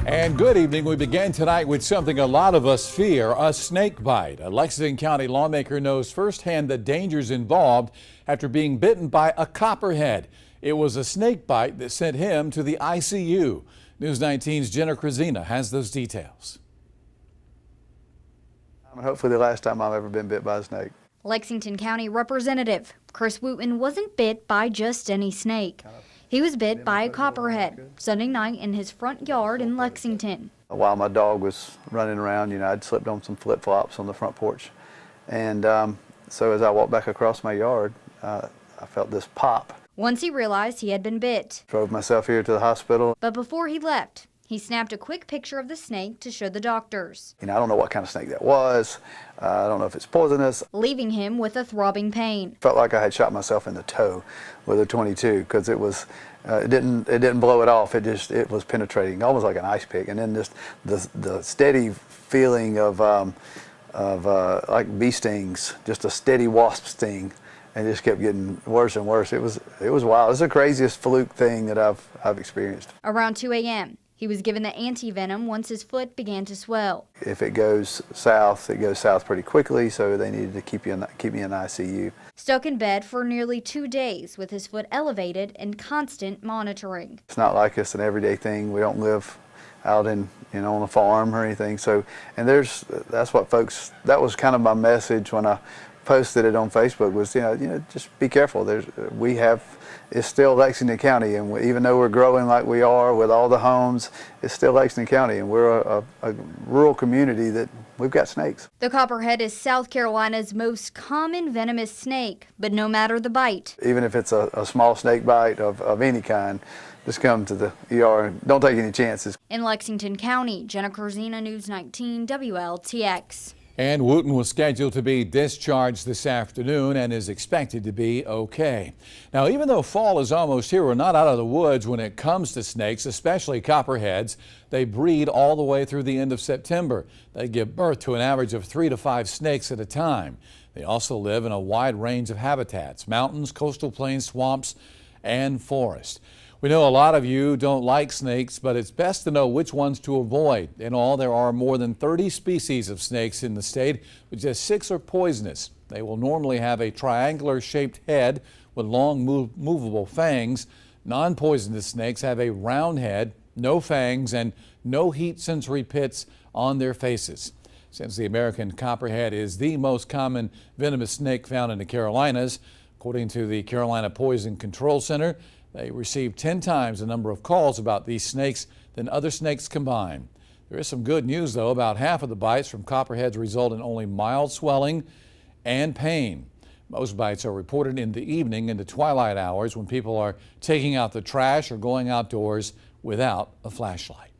And good evening. We begin tonight with something a lot of us fear, a snake bite. A Lexington County lawmaker knows firsthand the dangers involved after being bitten by a copperhead. It was a snake bite that sent him to the ICU. News 19's Jenna Krasina has those details. Hopefully the last time I've ever been bit by a snake. Lexington County Representative Chris Wooten wasn't bit by just any snake. He was bit by a copperhead Sunday night in his front yard in Lexington. While my dog was running around, I'd slipped on some flip-flops on the front porch. And so as I walked back across my yard, I felt this pop. Once he realized he had been bit. Drove myself here to the hospital. But before he left, he snapped a quick picture of the snake to show the doctors. I don't know what kind of snake that was. I don't know if it's poisonous. Leaving him with a throbbing pain. Felt like I had shot myself in the toe with a .22 because it was, it didn't blow it off. It was penetrating, almost like an ice pick. And then just the steady feeling of like bee stings, just a steady wasp sting, and it just kept getting worse and worse. It was wild. It's the craziest fluke thing that I've experienced. Around 2 a.m. he was given the anti-venom once his foot began to swell. If it goes south pretty quickly, so they needed to keep me in ICU. Stuck in bed for nearly 2 days with his foot elevated and constant monitoring. It's not like it's an everyday thing. We don't live out in on a farm or anything. So, and that was kind of my message when I posted it on Facebook was, just be careful. It's still Lexington County, and even though we're growing like we are with all the homes, it's still Lexington County, and we're a rural community that we've got snakes. The copperhead is South Carolina's most common venomous snake, but no matter the bite. Even if it's a small snake bite of any kind, just come to the ER and don't take any chances. In Lexington County, Jenna Krasina, News 19 WLTX. And Wooten was scheduled to be discharged this afternoon and is expected to be okay. Now, even though fall is almost here, we're not out of the woods when it comes to snakes, especially copperheads. They breed all the way through the end of September. They give birth to an average of 3 to 5 snakes at a time. They also live in a wide range of habitats: mountains, coastal plains, swamps, and forest. We know a lot of you don't like snakes, but it's best to know which ones to avoid. In all, there are more than 30 species of snakes in the state, but just 6 are poisonous. They will normally have a triangular-shaped head with long, movable fangs. Non-poisonous snakes have a round head, no fangs, and no heat-sensory pits on their faces. Since the American copperhead is the most common venomous snake found in the Carolinas, according to the Carolina Poison Control Center, they received 10 times the number of calls about these snakes than other snakes combined. There is some good news, though. About half of the bites from copperheads result in only mild swelling and pain. Most bites are reported in the evening and the twilight hours when people are taking out the trash or going outdoors without a flashlight.